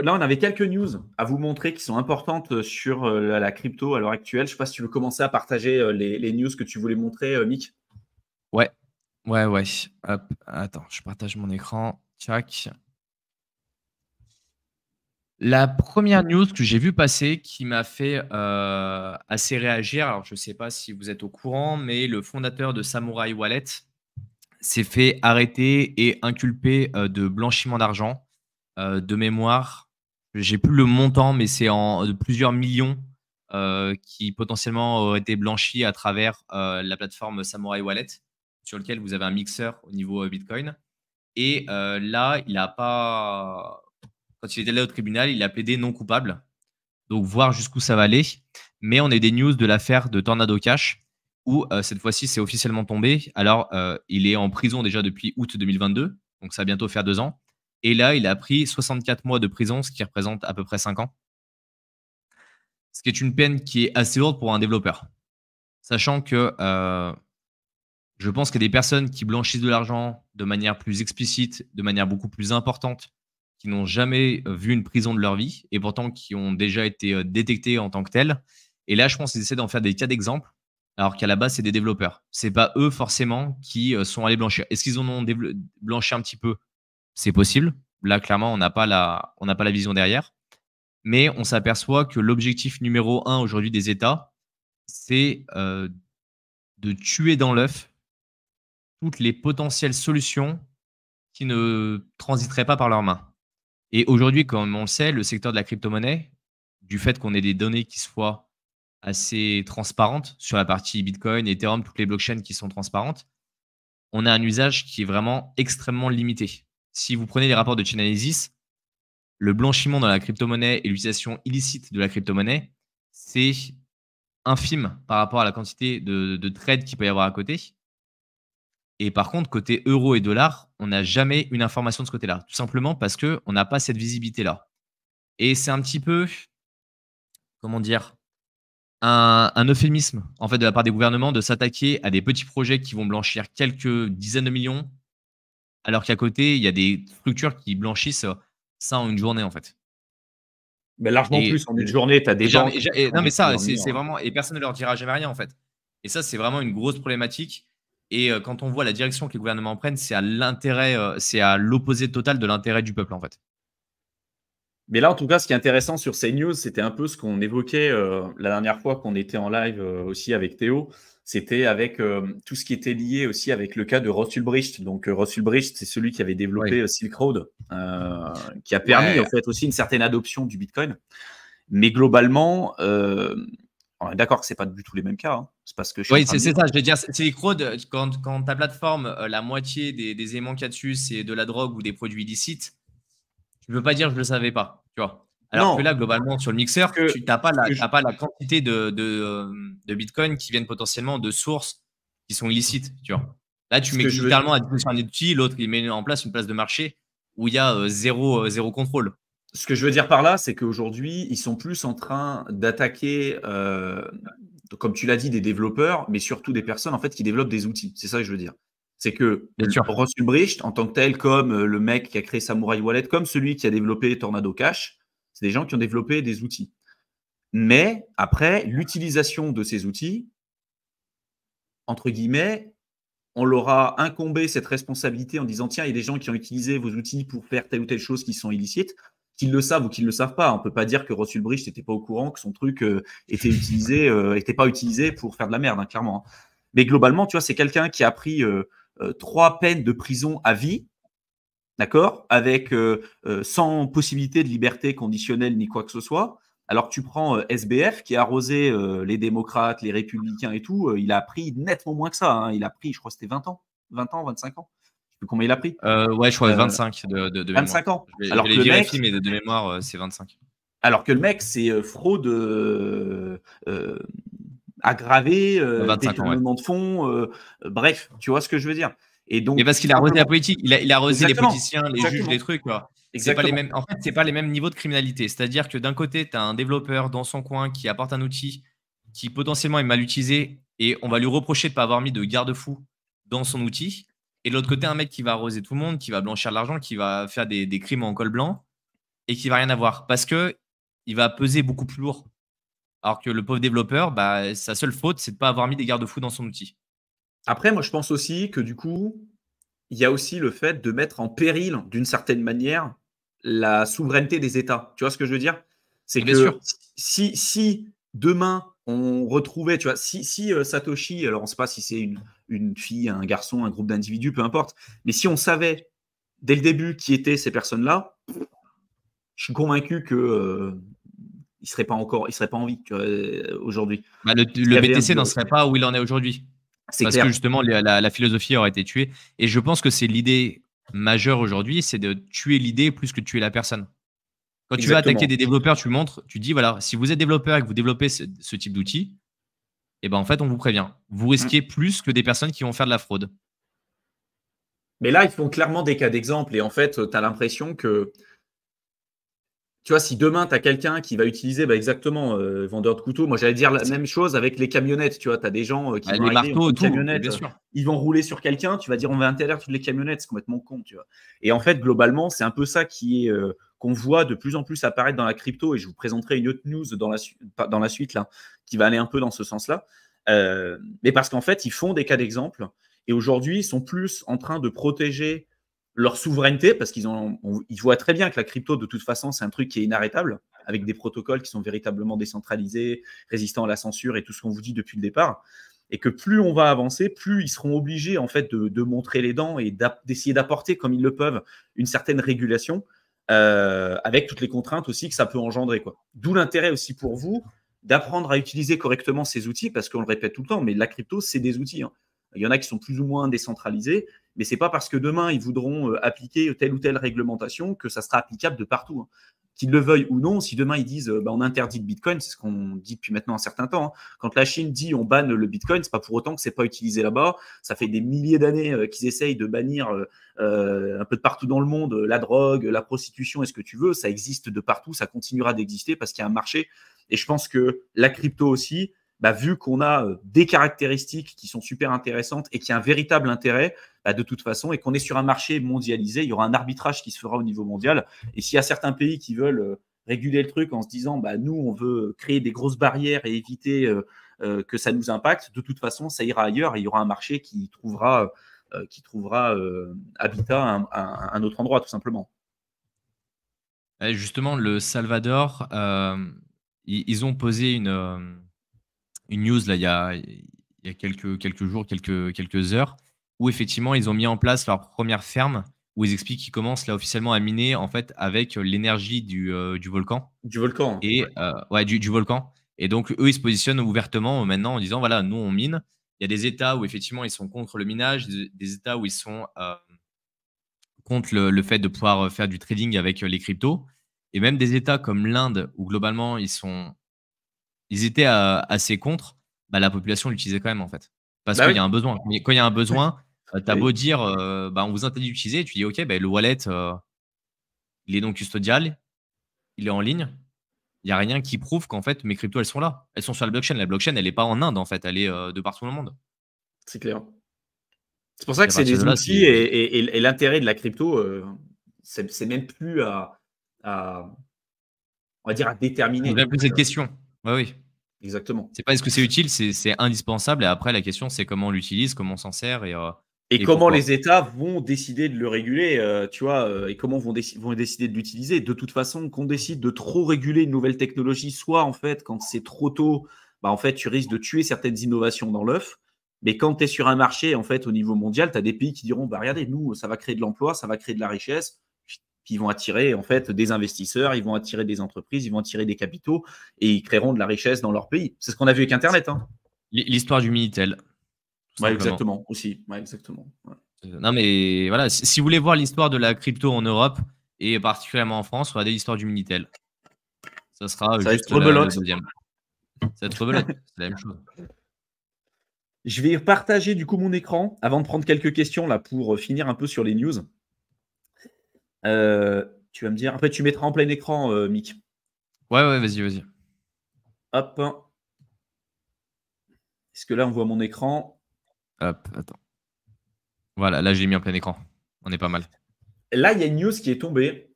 là, on avait quelques news à vous montrer qui sont importantes sur la crypto à l'heure actuelle. Je ne sais pas si tu veux commencer à partager les news que tu voulais montrer, Mick. Ouais, ouais, ouais. Hop, attends, je partage mon écran. Tchac. La première news que j'ai vue passer qui m'a fait assez réagir, alors je ne sais pas si vous êtes au courant, mais le fondateur de Samurai Wallet s'est fait arrêter et inculper de blanchiment d'argent. De mémoire, j'ai plus le montant, mais c'est de plusieurs millions qui potentiellement auraient été blanchis à travers la plateforme Samurai Wallet, sur lequel vous avez un mixeur au niveau Bitcoin. Et là, il n'a pas. Quand il était là au tribunal, il a plaidé non coupable. Donc, voir jusqu'où ça va aller. Mais on a eu des news de l'affaire de Tornado Cash où cette fois-ci, c'est officiellement tombé. Alors, il est en prison déjà depuis août 2022. Donc, ça va bientôt faire 2 ans. Et là, il a pris 64 mois de prison, ce qui représente à peu près 5 ans. Ce qui est une peine qui est assez lourde pour un développeur. Sachant que je pense qu'il y a des personnes qui blanchissent de l'argent de manière plus explicite, de manière beaucoup plus importante, qui n'ont jamais vu une prison de leur vie et pourtant qui ont déjà été détectées en tant que telles. Et là, je pense qu'ils essaient d'en faire des cas d'exemple, alors qu'à la base, c'est des développeurs. Ce n'est pas eux forcément qui sont allés blanchir. Est-ce qu'ils en ont blanchi un petit peu? C'est possible. Là, clairement, on n'a pas la vision derrière. Mais on s'aperçoit que l'objectif numéro 1 aujourd'hui des États, c'est de tuer dans l'œuf toutes les potentielles solutions qui ne transiteraient pas par leurs mains. Et aujourd'hui, comme on le sait, le secteur de la crypto-monnaie, du fait qu'on ait des données qui soient assez transparentes sur la partie Bitcoin, Ethereum, toutes les blockchains qui sont transparentes, on a un usage qui est vraiment extrêmement limité. Si vous prenez les rapports de Chainalysis, le blanchiment dans la crypto-monnaie et l'utilisation illicite de la crypto-monnaie, c'est infime par rapport à la quantité de trades qu'il peut y avoir à côté. Et par contre, côté euro et dollar, on n'a jamais une information de ce côté-là. Tout simplement parce qu'on n'a pas cette visibilité-là. Et c'est un petit peu, comment dire, un euphémisme en fait de la part des gouvernements de s'attaquer à des petits projets qui vont blanchir quelques dizaines de millions, alors qu'à côté, il y a des structures qui blanchissent ça en une journée en fait. Mais largement Et, plus. En une journée, tu as des banques qui non, mais transitent ça, plusieurs millions, c'est hein. vraiment. Et personne ne leur dira jamais rien, en fait. Et ça, c'est vraiment une grosse problématique. Et quand on voit la direction que les gouvernements prennent, c'est à l'intérêt, c'est à l'opposé total de l'intérêt du peuple, en fait. Mais là, en tout cas, ce qui est intéressant sur ces news, c'était un peu ce qu'on évoquait la dernière fois qu'on était en live aussi avec Théo. C'était avec tout ce qui était lié aussi avec le cas de Ross Ulbricht. Donc, Ross Ulbricht, c'est celui qui avait développé Oui. Silk Road, qui a permis Ouais. en fait aussi une certaine adoption du Bitcoin. Mais globalement, on est d'accord que c'est pas du tout les mêmes cas. Hein. C'est pas ce que je suis en Oui, train de c'est dire. ça. Je vais dire, Silk Road, quand ta plateforme, la moitié des éléments qu'il y a dessus, c'est de la drogue ou des produits illicites, tu ne peux pas dire je ne le savais pas. Tu vois. Alors que Non, là, globalement, sur le ce mixeur, que, tu n'as pas, ce que je- pas la quantité de Bitcoin qui viennent potentiellement de sources qui sont illicites. Tu vois. Là, tu ce mets que je veux, littéralement à disposition un outil, l'autre, il met en place une place de marché où il y a zéro contrôle. ce que je veux dire par là, c'est qu'aujourd'hui, ils sont plus en train d'attaquer, comme tu l'as dit, des développeurs, mais surtout des personnes en fait qui développent des outils. C'est ça que je veux dire. C'est que Bien sûr. Ross Ulbricht, en tant que tel, comme le mec qui a créé Samurai Wallet, comme celui qui a développé Tornado Cash, c'est des gens qui ont développé des outils. Mais après, l'utilisation de ces outils, entre guillemets, on leur a incombé cette responsabilité en disant tiens, il y a des gens qui ont utilisé vos outils pour faire telle ou telle chose qui sont illicites, qu'ils le savent ou qu'ils ne le savent pas. On ne peut pas dire que Ross Ulbricht n'était pas au courant que son truc était pas utilisé pour faire de la merde, hein, clairement. Hein. Mais globalement, tu vois, c'est quelqu'un qui a pris 3 peines de prison à vie, d'accord, avec sans possibilité de liberté conditionnelle ni quoi que ce soit. Alors que tu prends SBF qui a arrosé les démocrates, les républicains et tout, il a pris nettement moins que ça. Hein. Il a pris, je crois que c'était 20 ans, 20 ans, 25 ans. Je sais plus combien il a pris. Ouais, je crois 25 de mémoire. 25 ans. Je vais les vérifier, mais de mémoire, c'est 25. Alors que le mec, c'est fraude aggravée, 25 ans, ouais. détournement de fonds, bref, tu vois ce que je veux dire. Et Mais donc, parce qu'il a arrosé la politique, il a arrosé les exactement, politiciens, les juges, exactement, les trucs. Quoi. C'est pas les exactement. mêmes. En fait, c'est pas les mêmes niveaux de criminalité. C'est-à-dire que d'un côté, tu as un développeur dans son coin qui apporte un outil qui potentiellement est mal utilisé et on va lui reprocher de ne pas avoir mis de garde-fou dans son outil. Et de l'autre côté, un mec qui va arroser tout le monde, qui va blanchir de l'argent, qui va faire des crimes en col blanc. et qui va rien avoir parce que il va peser beaucoup plus lourd. Alors que le pauvre développeur, bah, sa seule faute, c'est de pas avoir mis des garde-fous dans son outil. Après, moi, je pense aussi que du coup, il y a aussi le fait de mettre en péril, d'une certaine manière, la souveraineté des États. Tu vois ce que je veux dire? C'est Et bien que sûr, si demain on retrouvait, tu vois, si Satoshi, alors on ne sait pas si c'est une fille, un garçon, un groupe d'individus, peu importe, mais si on savait dès le début qui étaient ces personnes-là, je suis convaincu que il serait pas encore, il serait pas en vie, tu vois, aujourd'hui. bah, S'il le y avait un BTC n'en bureau. serait pas où il en est aujourd'hui. C'est Parce que clair. justement, la philosophie aurait été tuée. Et je pense que c'est l'idée majeure aujourd'hui, c'est de tuer l'idée plus que de tuer la personne. Quand tu vas attaquer Exactement. des développeurs, tu montres, tu dis voilà, si vous êtes développeur et que vous développez ce type d'outil, et ben en fait, on vous prévient. Vous Mm. risquez plus que des personnes qui vont faire de la fraude. Mais là, ils font clairement des cas d'exemple et en fait, tu as l'impression que, tu vois, si demain, tu as quelqu'un qui va utiliser exactement vendeur de couteaux, moi j'allais dire la même chose avec les camionnettes, tu vois, tu as des gens qui Bah, vont les arriver, ils ont marteaux, une tout, et camionnette, bien sûr. ils vont rouler sur quelqu'un, tu vas dire on va interdire toutes les camionnettes, c'est complètement con, tu vois. Et en fait, globalement, c'est un peu ça qui est qu'on voit de plus en plus apparaître dans la crypto et je vous présenterai une autre news dans la suite là, qui va aller un peu dans ce sens-là. Mais parce qu'en fait, ils font des cas d'exemple et aujourd'hui, ils sont plus en train de protéger leur souveraineté parce ils voient très bien que la crypto, de toute façon, c'est un truc qui est inarrêtable avec des protocoles qui sont véritablement décentralisés, résistants à la censure et tout ce qu'on vous dit depuis le départ. Et que plus on va avancer, plus ils seront obligés en fait de montrer les dents et d'essayer d'apporter comme ils le peuvent une certaine régulation avec toutes les contraintes aussi que ça peut engendrer. D'où l'intérêt aussi pour vous d'apprendre à utiliser correctement ces outils parce qu'on le répète tout le temps, mais la crypto, c'est des outils. Hein. Il y en a qui sont plus ou moins décentralisés, mais c'est pas parce que demain ils voudront appliquer telle ou telle réglementation que ça sera applicable de partout. Hein. Qu'ils le veuillent ou non, si demain ils disent on interdit le Bitcoin, c'est ce qu'on dit depuis maintenant un certain temps. Hein. Quand la Chine dit on banne le Bitcoin, c'est pas pour autant que c'est pas utilisé là-bas. Ça fait des milliers d'années qu'ils essayent de bannir un peu de partout dans le monde la drogue, la prostitution et ce que tu veux. Ça existe de partout, ça continuera d'exister parce qu'il y a un marché. Et je pense que la crypto aussi, bah, vu qu'on a des caractéristiques qui sont super intéressantes et qui a un véritable intérêt, bah, de toute façon, et qu'on est sur un marché mondialisé, il y aura un arbitrage qui se fera au niveau mondial. Et s'il y a certains pays qui veulent réguler le truc en se disant, bah, nous, on veut créer des grosses barrières et éviter que ça nous impacte, de toute façon, ça ira ailleurs et il y aura un marché qui trouvera habitat à un autre endroit, tout simplement. Et justement, le Salvador, ils ont posé une news là, il y a quelques jours, quelques heures, où effectivement, ils ont mis en place leur première ferme, où ils expliquent qu'ils commencent là officiellement à miner en fait avec l'énergie du volcan Du volcan. et ouais, du volcan. Et donc, eux, ils se positionnent ouvertement maintenant en disant voilà, nous, on mine. Il y a des États où effectivement, ils sont contre le minage, des États où ils sont contre le fait de pouvoir faire du trading avec les cryptos. Et même des États comme l'Inde, où globalement, ils étaient assez contre, bah, la population l'utilisait quand même, en fait. Parce Bah qu'il oui. y a un besoin. Mais quand il y a un besoin, tu as Oui. beau dire, bah, on vous interdit d'utiliser, tu dis, OK, bah, le wallet, il est non custodial, il est en ligne. Il y a rien qui prouve qu'en fait, mes cryptos, elles sont là. Elles sont sur la blockchain. La blockchain, elle est pas en Inde, en fait. Elle est de partout dans le monde. C'est clair. C'est pour ça Et que à c'est partir de des là, outils c'est et l'intérêt de la crypto, c'est même plus à, on va dire, à ça ne déterminer. devient plus cette question. Ouais, oui. Exactement. C'est pas est-ce que c'est utile, c'est indispensable. Et après, la question, c'est comment on l'utilise, comment on s'en sert Et et comment pourquoi. les États vont décider de le réguler, tu vois, et comment vont décider de l'utiliser. De toute façon, qu'on décide de trop réguler une nouvelle technologie, soit en fait, quand c'est trop tôt, bah, en fait, tu risques de tuer certaines innovations dans l'œuf. Mais quand tu es sur un marché, en fait, au niveau mondial, tu as des pays qui diront, bah, regardez, nous, ça va créer de l'emploi, ça va créer de la richesse, puis ils vont attirer, en fait, des investisseurs, ils vont attirer des entreprises, ils vont attirer des capitaux, et ils créeront de la richesse dans leur pays. C'est ce qu'on a vu avec Internet, hein. L'histoire du Minitel, tout Ouais, simplement. exactement, aussi. Ouais, exactement. Ouais. Non, mais voilà, si vous voulez voir l'histoire de la crypto en Europe et particulièrement en France, regardez l'histoire du Minitel. Ça sera Ça va être juste le rebelote. deuxième. Ça va être rebelote, c'est la même chose. Je vais partager du coup mon écran avant de prendre quelques questions là pour finir un peu sur les news. Tu vas me dire, après tu mettras en plein écran, Mick. Ouais, ouais, vas-y, vas-y. Hop. Est-ce que là on voit mon écran? Hop, attends. Voilà, là, j'ai mis en plein écran. On est pas mal. Là, il y a une news qui est tombée.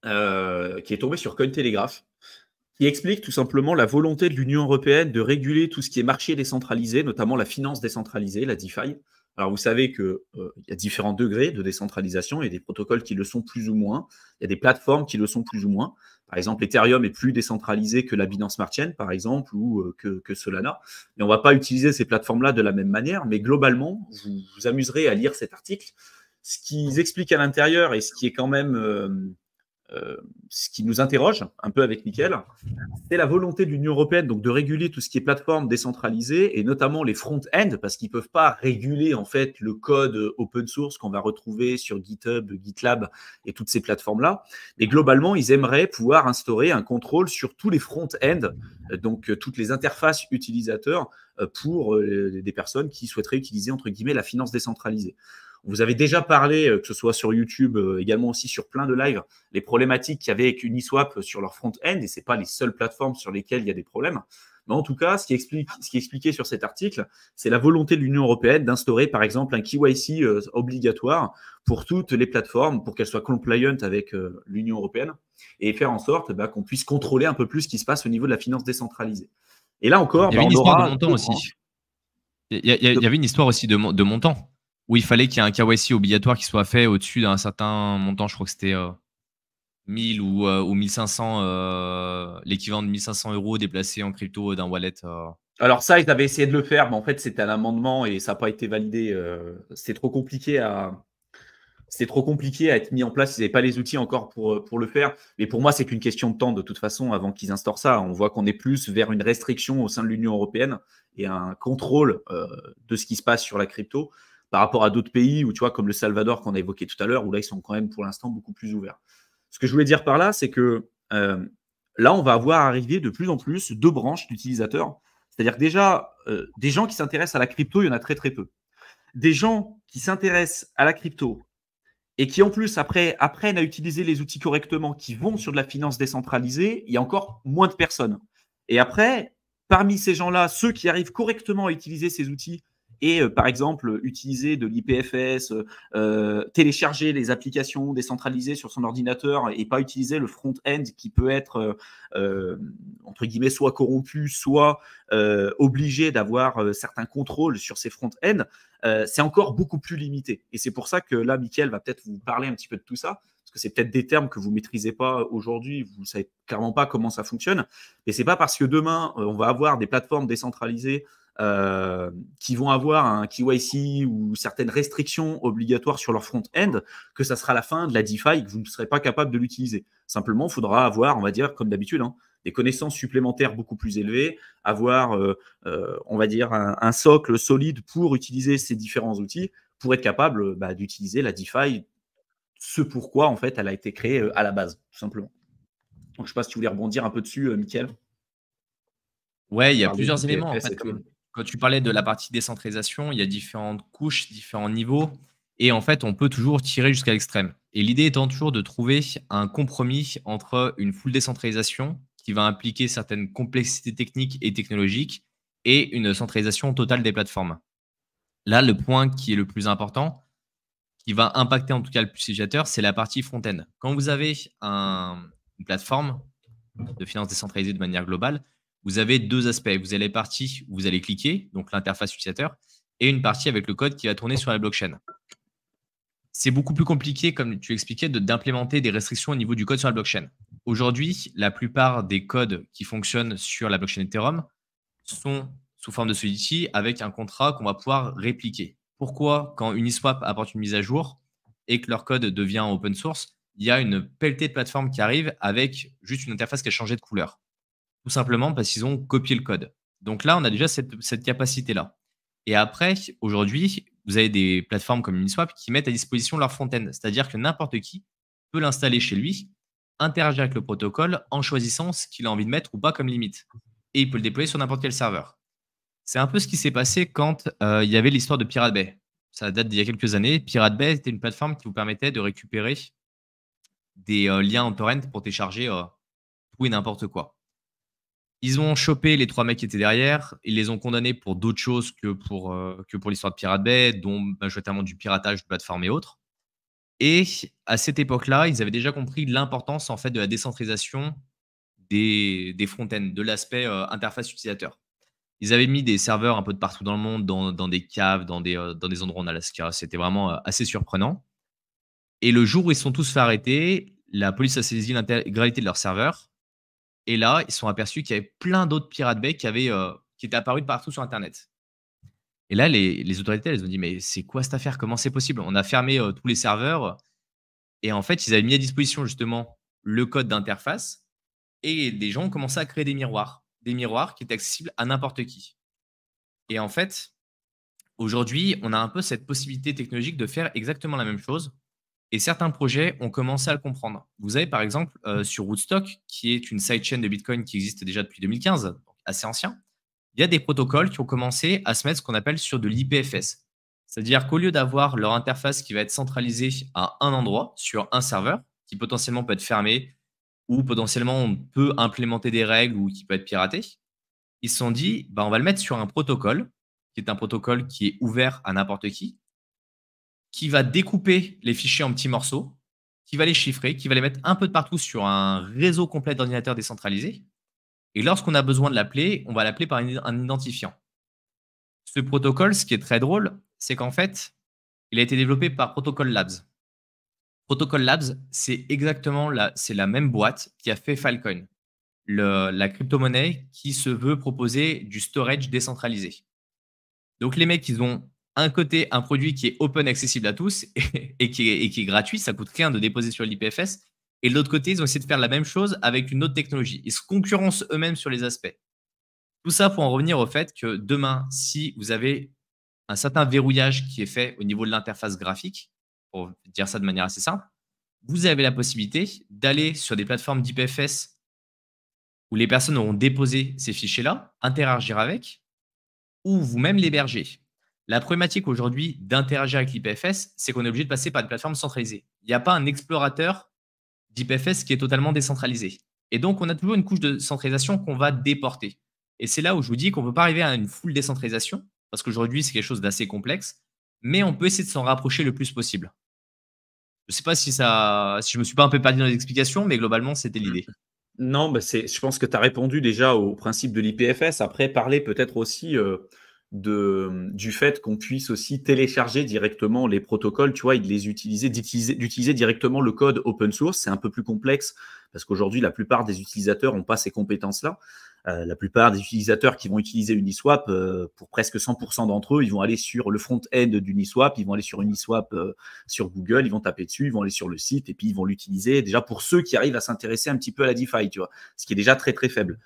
qui est tombé sur Cointelegraph, qui explique tout simplement la volonté de l'Union européenne de réguler tout ce qui est marché décentralisé, notamment la finance décentralisée, la DeFi. Alors, vous savez qu'il y a différents degrés de décentralisation. Il y a des protocoles qui le sont plus ou moins. Il y a des plateformes qui le sont plus ou moins. Par exemple, Ethereum est plus décentralisé que la Binance Smart Chain, par exemple, ou que Solana. Mais on ne va pas utiliser ces plateformes-là de la même manière. Mais globalement, vous vous amuserez à lire cet article. Ce qu'ils expliquent à l'intérieur et ce qui est quand même ce qui nous interroge un peu avec Mickaël, c'est la volonté de l'Union européenne donc de réguler tout ce qui est plateforme décentralisée et notamment les front-end parce qu'ils ne peuvent pas réguler en fait le code open source qu'on va retrouver sur GitHub, GitLab et toutes ces plateformes-là. Mais globalement, ils aimeraient pouvoir instaurer un contrôle sur tous les front-end, donc toutes les interfaces utilisateurs pour des personnes qui souhaiteraient utiliser entre guillemets la finance décentralisée. Vous avez déjà parlé, que ce soit sur YouTube, également aussi sur plein de lives, les problématiques qu'il y avait avec Uniswap sur leur front-end, et ce n'est pas les seules plateformes sur lesquelles il y a des problèmes. Mais en tout cas, ce qui est expliqué sur cet article, c'est la volonté de l'Union européenne d'instaurer, par exemple, un KYC obligatoire pour toutes les plateformes, pour qu'elles soient compliant avec l'Union européenne, et faire en sorte qu'on puisse contrôler un peu plus ce qui se passe au niveau de la finance décentralisée. Et là encore, il y avait une histoire de montant aussi. Il y avait une histoire aussi de montant où il fallait qu'il y ait un KYC obligatoire qui soit fait au-dessus d'un certain montant. Je crois que c'était 1000 ou 1500, l'équivalent de 1500 € déplacés en crypto d'un wallet. Alors ça, ils avaient essayé de le faire, mais en fait, c'était un amendement et ça n'a pas été validé. C'était trop compliqué à être mis en place. Ils n'avaient pas les outils encore pour le faire. Mais pour moi, c'est qu'une question de temps de toute façon avant qu'ils instaurent ça. On voit qu'on est plus vers une restriction au sein de l'Union européenne et un contrôle de ce qui se passe sur la crypto par rapport à d'autres pays où, tu vois, comme le Salvador qu'on a évoqué tout à l'heure, où là, ils sont quand même pour l'instant beaucoup plus ouverts. Ce que je voulais dire par là, c'est que là, on va avoir arrivé de plus en plus deux branches d'utilisateurs. C'est-à-dire que déjà, des gens qui s'intéressent à la crypto, il y en a très très peu. Des gens qui s'intéressent à la crypto et qui en plus apprennent à utiliser les outils correctement, qui vont sur de la finance décentralisée, il y a encore moins de personnes. Et après, parmi ces gens-là, ceux qui arrivent correctement à utiliser ces outils et par exemple utiliser de l'IPFS, télécharger les applications décentralisées sur son ordinateur et pas utiliser le front-end qui peut être entre guillemets soit corrompu, soit obligé d'avoir certains contrôles sur ces front-end, c'est encore beaucoup plus limité. Et c'est pour ça que là, Mickaël va peut-être vous parler un petit peu de tout ça, parce que c'est peut-être des termes que vous ne maîtrisez pas aujourd'hui, vous ne savez clairement pas comment ça fonctionne. Mais ce n'est pas parce que demain, on va avoir des plateformes décentralisées qui vont avoir un KYC ou certaines restrictions obligatoires sur leur front-end, que ça sera la fin de la DeFi et que vous ne serez pas capable de l'utiliser. Simplement, il faudra avoir, on va dire, comme d'habitude, des connaissances supplémentaires beaucoup plus élevées, avoir, on va dire, un socle solide pour utiliser ces différents outils, pour être capable d'utiliser la DeFi, ce pourquoi, en fait, elle a été créée à la base, tout simplement. Donc, je ne sais pas si tu voulais rebondir un peu dessus, Mickaël. Ouais, il y a plusieurs éléments. En fait, quand tu parlais de la partie décentralisation, il y a différentes couches, différents niveaux. Et en fait, on peut toujours tirer jusqu'à l'extrême. Et l'idée étant toujours de trouver un compromis entre une full décentralisation qui va impliquer certaines complexités techniques et technologiques et une centralisation totale des plateformes. Là, le point qui est le plus important, qui va impacter en tout cas le plus utilisateur, c'est la partie front-end. Quand vous avez une plateforme de finance décentralisée de manière globale, vous avez deux aspects. Vous avez la partie où vous allez cliquer, donc l'interface utilisateur, et une partie avec le code qui va tourner sur la blockchain. C'est beaucoup plus compliqué, comme tu expliquais, d'implémenter des restrictions au niveau du code sur la blockchain. Aujourd'hui, la plupart des codes qui fonctionnent sur la blockchain Ethereum sont sous forme de Solidity avec un contrat qu'on va pouvoir répliquer. Pourquoi, quand Uniswap apporte une mise à jour et que leur code devient open source, il y a une pelletée de plateformes qui arrivent avec juste une interface qui a changé de couleur? Tout simplement parce qu'ils ont copié le code. Donc là, on a déjà cette capacité-là. Et après, aujourd'hui, vous avez des plateformes comme Uniswap qui mettent à disposition leur front-end. C'est-à-dire que n'importe qui peut l'installer chez lui, interagir avec le protocole en choisissant ce qu'il a envie de mettre ou pas comme limite. Et il peut le déployer sur n'importe quel serveur. C'est un peu ce qui s'est passé quand il y avait l'histoire de Pirate Bay. Ça date d'il y a quelques années. Pirate Bay était une plateforme qui vous permettait de récupérer des liens en torrent pour télécharger tout et n'importe quoi. Ils ont chopé les 3 mecs qui étaient derrière. Ils les ont condamnés pour d'autres choses que pour l'histoire de Pirate Bay, dont majoritairement du piratage de plateforme et autres. Et à cette époque-là, ils avaient déjà compris l'importance en fait de la décentralisation des front-ends, de l'aspect interface utilisateur. Ils avaient mis des serveurs un peu de partout dans le monde, dans des caves, dans des endroits en Alaska. C'était vraiment assez surprenant. Et le jour où ils se sont tous fait arrêter, la police a saisi l'intégralité de leurs serveurs. Et là, ils se sont aperçus qu'il y avait plein d'autres Pirate Bay qui étaient apparus de partout sur Internet. Et là, les autorités, elles ont dit: «Mais c'est quoi cette affaire? Comment c'est possible? On a fermé tous les serveurs». Et en fait, ils avaient mis à disposition justement le code d'interface et des gens ont commencé à créer des miroirs qui étaient accessibles à n'importe qui. Et en fait, aujourd'hui, on a un peu cette possibilité technologique de faire exactement la même chose et certains projets ont commencé à le comprendre. Vous avez par exemple sur Woodstock, qui est une sidechain de Bitcoin qui existe déjà depuis 2015, donc assez ancien, il y a des protocoles qui ont commencé à se mettre ce qu'on appelle sur de l'IPFS. C'est-à-dire qu'au lieu d'avoir leur interface qui va être centralisée à un endroit, sur un serveur, qui potentiellement peut être fermé, ou potentiellement on peut implémenter des règles ou qui peut être piraté, ils se sont dit, bah, on va le mettre sur un protocole, qui est un protocole qui est ouvert à n'importe qui va découper les fichiers en petits morceaux, qui va les chiffrer, qui va les mettre un peu de partout sur un réseau complet d'ordinateurs décentralisés. Et lorsqu'on a besoin de l'appeler, on va l'appeler par un identifiant. Ce protocole, ce qui est très drôle, c'est qu'en fait, il a été développé par Protocol Labs. Protocol Labs, c'est la même boîte qui a fait Filecoin, la crypto-monnaie qui se veut proposer du storage décentralisé. Donc les mecs, ils ont un côté un produit qui est open, accessible à tous et qui est gratuit, ça coûte rien de déposer sur l'IPFS. Et de l'autre côté, ils ont essayé de faire la même chose avec une autre technologie. Ils se concurrencent eux-mêmes sur les aspects. Tout ça pour en revenir au fait que demain, si vous avez un certain verrouillage qui est fait au niveau de l'interface graphique, pour dire ça de manière assez simple, vous avez la possibilité d'aller sur des plateformes d'IPFS où les personnes auront déposé ces fichiers-là, interagir avec, ou vous-même l'héberger. La problématique aujourd'hui d'interagir avec l'IPFS, c'est qu'on est obligé de passer par une plateforme centralisée. Il n'y a pas un explorateur d'IPFS qui est totalement décentralisé. Et donc, on a toujours une couche de centralisation qu'on va déporter. Et c'est là où je vous dis qu'on ne peut pas arriver à une full décentralisation, parce qu'aujourd'hui, c'est quelque chose d'assez complexe, mais on peut essayer de s'en rapprocher le plus possible. Je ne sais pas si je me suis pas un peu perdu dans les explications, mais globalement, c'était l'idée. Non, bah, je pense que tu as répondu déjà au principe de l'IPFS. Après, parler peut-être aussi du fait qu'on puisse aussi télécharger directement les protocoles, tu vois, et de les d'utiliser directement le code open source. C'est un peu plus complexe parce qu'aujourd'hui, la plupart des utilisateurs n'ont pas ces compétences-là. La plupart des utilisateurs qui vont utiliser Uniswap, pour presque 100% d'entre eux, ils vont aller sur le front-end d'Uniswap, ils vont aller sur Uniswap sur Google, ils vont taper dessus, ils vont aller sur le site et puis ils vont l'utiliser. Déjà pour ceux qui arrivent à s'intéresser un petit peu à la DeFi, tu vois, ce qui est déjà très très faible.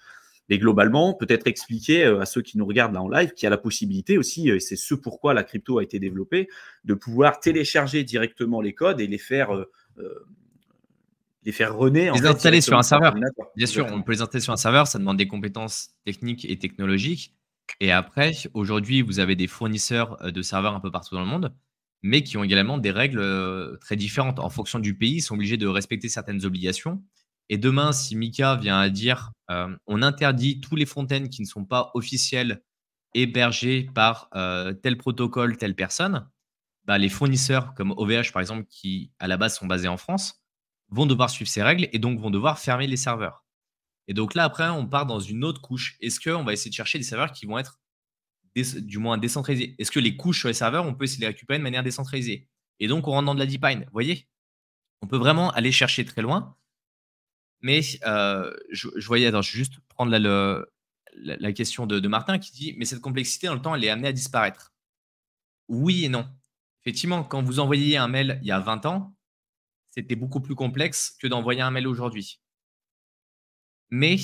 Mais globalement, peut-être expliquer à ceux qui nous regardent là en live qu'il y a la possibilité aussi, et c'est ce pourquoi la crypto a été développée, de pouvoir télécharger directement les codes et les faire runner en Les fait installer sur directement un sur serveur. l'ordinateur. Bien sûr, on Exactement. peut les installer sur un serveur, ça demande des compétences techniques et technologiques. Et après, aujourd'hui, vous avez des fournisseurs de serveurs un peu partout dans le monde, mais qui ont également des règles très différentes. En fonction du pays, ils sont obligés de respecter certaines obligations. Et demain, si Mika vient à dire on interdit tous les front-ends qui ne sont pas officiels hébergés par tel protocole, telle personne, bah, les fournisseurs comme OVH, par exemple, qui à la base sont basés en France, vont devoir suivre ces règles et donc vont devoir fermer les serveurs. Et donc là, après, on part dans une autre couche. Est-ce qu'on va essayer de chercher des serveurs qui vont être du moins décentralisés? Est-ce que les couches sur les serveurs, on peut essayer de les récupérer de manière décentralisée? Et donc, on rentre dans de la DeepMind. Vous voyez, on peut vraiment aller chercher très loin. Mais je voyais, attends, je vais juste prendre la question de Martin qui dit mais cette complexité, dans le temps, elle est amenée à disparaître. Oui et non. Effectivement, quand vous envoyiez un mail il y a 20 ans, c'était beaucoup plus complexe que d'envoyer un mail aujourd'hui. Mais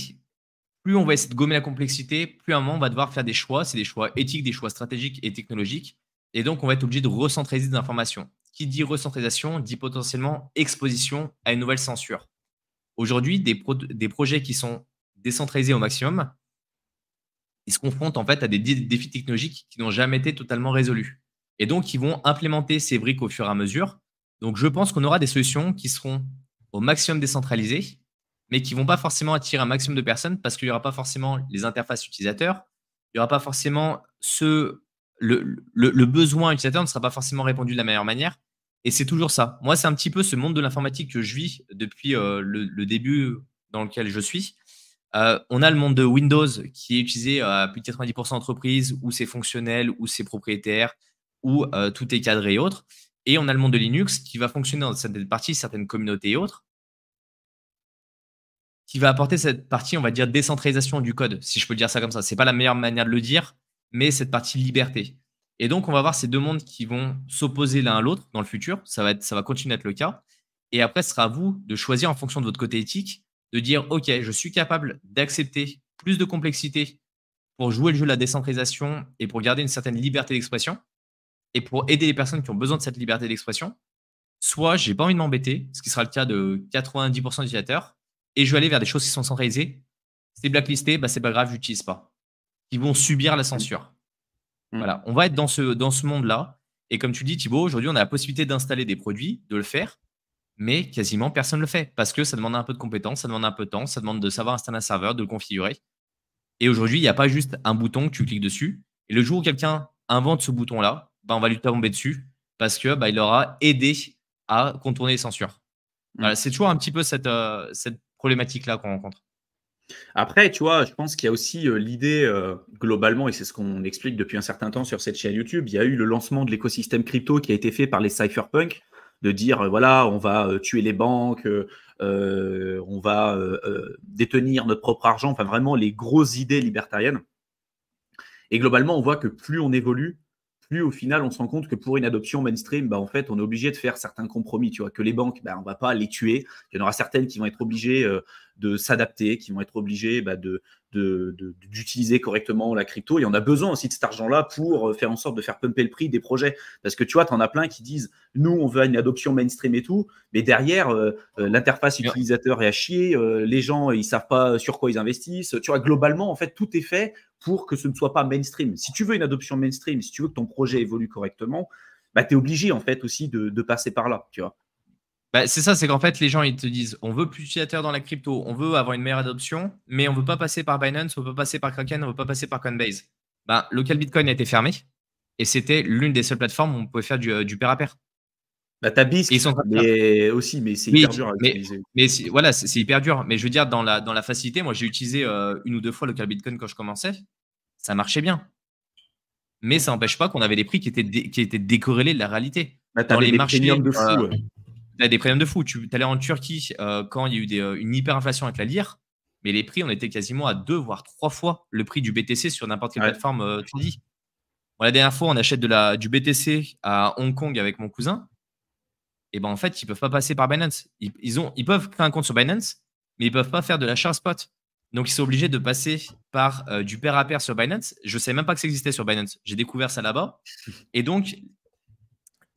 plus on va essayer de gommer la complexité, plus à un moment, on va devoir faire des choix. C'est des choix éthiques, des choix stratégiques et technologiques. Et donc, on va être obligé de recentraliser des informations. Qui dit recentralisation dit potentiellement exposition à une nouvelle censure. Aujourd'hui, des projets qui sont décentralisés au maximum, ils se confrontent en fait à des défis technologiques qui n'ont jamais été totalement résolus. Et donc, ils vont implémenter ces briques au fur et à mesure. Donc, je pense qu'on aura des solutions qui seront au maximum décentralisées, mais qui ne vont pas forcément attirer un maximum de personnes parce qu'il n'y aura pas forcément les interfaces utilisateurs, il n'y aura pas forcément le besoin utilisateur ne sera pas forcément répondu de la meilleure manière. Et c'est toujours ça. Moi, c'est un petit peu ce monde de l'informatique que je vis depuis le début dans lequel je suis. On a le monde de Windows qui est utilisé à plus de 90% d'entreprises, où c'est fonctionnel, où c'est propriétaire, où tout est cadré et autres. Et on a le monde de Linux qui va fonctionner dans certaines parties, certaines communautés et autres, qui va apporter cette partie, on va dire, décentralisation du code, si je peux dire ça comme ça. C'est pas la meilleure manière de le dire, mais cette partie liberté. Et donc, on va voir ces deux mondes qui vont s'opposer l'un à l'autre dans le futur. Ça va continuer à être le cas. Et après, ce sera à vous de choisir en fonction de votre côté éthique, de dire, OK, je suis capable d'accepter plus de complexité pour jouer le jeu de la décentralisation et pour garder une certaine liberté d'expression et pour aider les personnes qui ont besoin de cette liberté d'expression. Soit j'ai pas envie de m'embêter, ce qui sera le cas de 90% des utilisateurs, et je vais aller vers des choses qui sont centralisées. C'est blacklisté, bah c'est pas grave, j'utilise pas. Ils vont subir la censure. Voilà, on va être dans ce monde-là. Et comme tu le dis, Thibaut, aujourd'hui, on a la possibilité d'installer des produits, de le faire, mais quasiment personne ne le fait parce que ça demande un peu de compétences, ça demande un peu de temps, ça demande de savoir installer un serveur, de le configurer. Et aujourd'hui, il n'y a pas juste un bouton que tu cliques dessus. Et le jour où quelqu'un invente ce bouton-là, bah, on va lui tomber dessus parce que bah, il aura aidé à contourner les censures. Voilà, c'est toujours un petit peu cette problématique-là qu'on rencontre. Après, tu vois, je pense qu'il y a aussi l'idée, globalement, et c'est ce qu'on explique depuis un certain temps sur cette chaîne YouTube, il y a eu le lancement de l'écosystème crypto qui a été fait par les cypherpunks, de dire, voilà, on va tuer les banques, on va détenir notre propre argent, enfin vraiment les grosses idées libertariennes. Et globalement, on voit que plus on évolue, plus au final, on se rend compte que pour une adoption mainstream, bah, en fait, on est obligé de faire certains compromis. Tu vois, que les banques, bah, on ne va pas les tuer. Il y en aura certaines qui vont être obligées de s'adapter, qui vont être obligées bah, d'utiliser correctement la crypto. Et on a besoin aussi de cet argent-là pour faire en sorte de faire pumper le prix des projets. Parce que tu vois, tu en as plein qui disent, nous, on veut une adoption mainstream et tout, mais derrière, l'interface utilisateur est à chier, les gens, ils ne savent pas sur quoi ils investissent. Tu vois, globalement, en fait, tout est fait pour que ce ne soit pas mainstream. Si tu veux une adoption mainstream, si tu veux que ton projet évolue correctement, bah, tu es obligé en fait aussi de passer par là, tu vois. Bah, c'est ça, c'est qu'en fait, les gens, ils te disent, on veut plus d'utilisateurs dans la crypto, on veut avoir une meilleure adoption, mais on ne veut pas passer par Binance, on ne veut pas passer par Kraken, on ne veut pas passer par Coinbase. Bah, Local Bitcoin a été fermé et c'était l'une des seules plateformes où on pouvait faire du pair à pair. Bah, t'as BISC, mais aussi, mais c'est hyper dur à utiliser. Mais voilà, c'est hyper dur. Mais je veux dire, dans la facilité, moi, j'ai utilisé une ou deux fois Local Bitcoin quand je commençais. Ça marchait bien. Mais ça n'empêche pas qu'on avait des prix qui étaient décorrélés de la réalité. Bah, dans les marchés, premiums de fou. Tu as des premiums de fou. Tu allais en Turquie quand il y a eu une hyperinflation avec la lire, mais les prix, on était quasiment à 2 voire 3 fois le prix du BTC sur n'importe quelle plateforme tradie. La dernière fois, on achète du BTC à Hong Kong avec mon cousin. Et ben en fait, ils ne peuvent pas passer par Binance. Ils peuvent créer un compte sur Binance, mais ils ne peuvent pas faire de l'achat spot. Donc, ils sont obligés de passer par du pair à pair sur Binance. Je ne savais même pas que ça existait sur Binance. J'ai découvert ça là-bas. Et donc,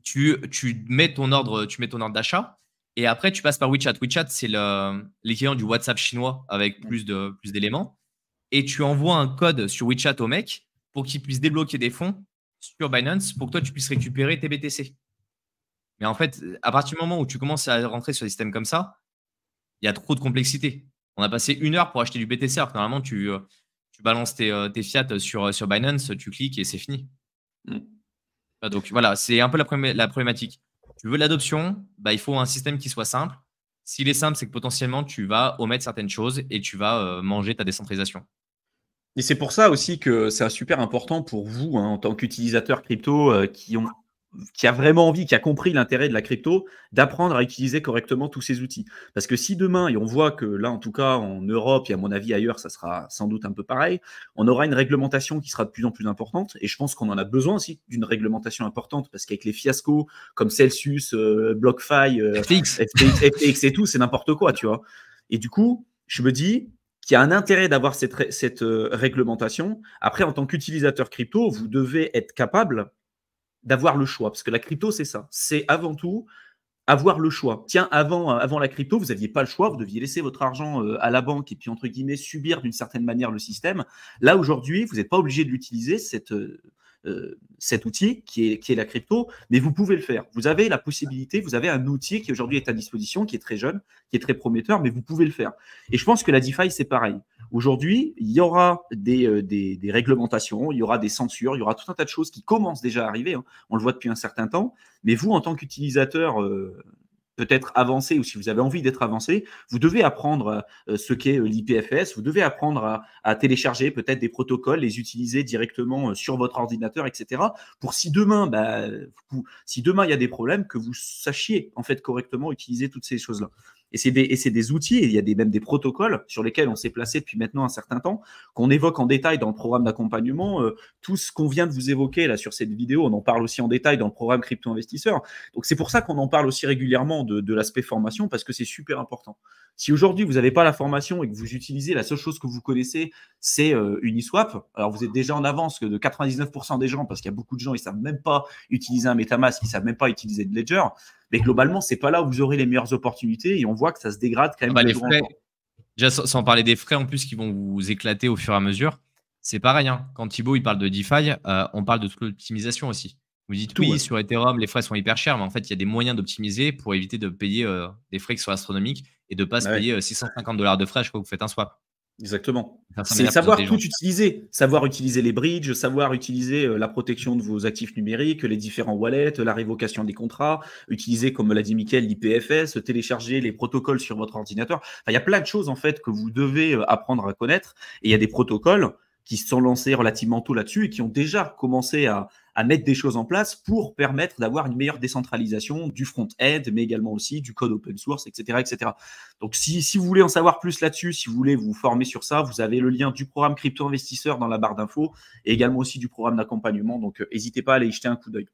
tu mets ton ordre d'achat et après, tu passes par WeChat. WeChat, c'est l'équivalent du WhatsApp chinois avec plus d'éléments. Et tu envoies un code sur WeChat au mec pour qu'il puisse débloquer des fonds sur Binance pour que toi, tu puisses récupérer tes BTC. Mais en fait, à partir du moment où tu commences à rentrer sur des systèmes comme ça, il y a trop de complexité. On a passé 1 heure pour acheter du BTC, alors que normalement, tu balances tes fiat sur Binance, tu cliques et c'est fini. Donc voilà, c'est un peu la problématique. Tu veux l'adoption, bah, il faut un système qui soit simple. S'il est simple, c'est que potentiellement, tu vas omettre certaines choses et tu vas manger ta décentralisation. Et c'est pour ça aussi que c'est super important pour vous, en tant qu'utilisateurs crypto qui a vraiment envie, qui a compris l'intérêt de la crypto, d'apprendre à utiliser correctement tous ces outils. Parce que si demain, et on voit que là, en tout cas, en Europe, et à mon avis ailleurs, ça sera sans doute un peu pareil, on aura une réglementation qui sera de plus en plus importante. Et je pense qu'on en a besoin aussi d'une réglementation importante, parce qu'avec les fiascos comme Celsius, BlockFi, FTX et tout, c'est n'importe quoi, tu vois. Et du coup, je me dis qu'il y a un intérêt d'avoir cette réglementation. Après, en tant qu'utilisateur crypto, vous devez être capable d'avoir le choix. Parce que la crypto, c'est ça. C'est avant tout avoir le choix. Tiens, avant la crypto, vous n'aviez pas le choix. Vous deviez laisser votre argent à la banque et puis, entre guillemets, subir d'une certaine manière le système. Là, aujourd'hui, vous n'êtes pas obligé de l'utiliser, cet outil qui est la crypto, mais vous pouvez le faire. Vous avez la possibilité, vous avez un outil qui aujourd'hui est à disposition, qui est très jeune, qui est très prometteur, mais vous pouvez le faire. Et je pense que la DeFi, c'est pareil. Aujourd'hui, il y aura des réglementations, il y aura des censures, il y aura tout un tas de choses qui commencent déjà à arriver, hein. On le voit depuis un certain temps. Mais vous, en tant qu'utilisateur peut-être avancé, ou si vous avez envie d'être avancé, vous devez apprendre ce qu'est l'IPFS, vous devez apprendre à télécharger peut-être des protocoles, les utiliser directement sur votre ordinateur, etc. Pour si demain, si demain il y a des problèmes, que vous sachiez en fait correctement utiliser toutes ces choses-là. Et c'est des outils, et il y a même des protocoles sur lesquels on s'est placé depuis maintenant un certain temps, qu'on évoque en détail dans le programme d'accompagnement. Tout ce qu'on vient de vous évoquer là sur cette vidéo, on en parle aussi en détail dans le programme Crypto Investisseur. Donc c'est pour ça qu'on en parle aussi régulièrement de l'aspect formation, parce que c'est super important. Si aujourd'hui vous n'avez pas la formation et que vous utilisez, la seule chose que vous connaissez, c'est Uniswap, alors vous êtes déjà en avance que de 99% des gens, parce qu'il y a beaucoup de gens, ils ne savent même pas utiliser un MetaMask, ils ne savent même pas utiliser de Ledger. Mais globalement, ce n'est pas là où vous aurez les meilleures opportunités, et on voit que ça se dégrade quand même. Les frais, déjà, sans parler des frais en plus qui vont vous éclater au fur et à mesure, c'est pareil, hein. Quand Thibaut il parle de DeFi, on parle de toute l'optimisation aussi. Vous dites oui, sur Ethereum, les frais sont hyper chers, mais en fait, il y a des moyens d'optimiser pour éviter de payer des frais qui sont astronomiques et de ne pas se payer $650 de frais à chaque fois que vous faites un swap. Exactement. C'est savoir tout utiliser, savoir utiliser les bridges, savoir utiliser la protection de vos actifs numériques, les différents wallets, la révocation des contrats, utiliser, comme l'a dit Mickaël, l'IPFS, télécharger les protocoles sur votre ordinateur. Enfin, il y a plein de choses en fait que vous devez apprendre à connaître, et il y a des protocoles qui se sont lancés relativement tôt là-dessus et qui ont déjà commencé à mettre des choses en place pour permettre d'avoir une meilleure décentralisation du front-end, mais également aussi du code open source, etc. etc. Donc, si vous voulez en savoir plus là-dessus, si vous voulez vous former sur ça, vous avez le lien du programme Crypto Investisseur dans la barre d'infos et également aussi du programme d'accompagnement. Donc, n'hésitez pas à aller y jeter un coup d'œil.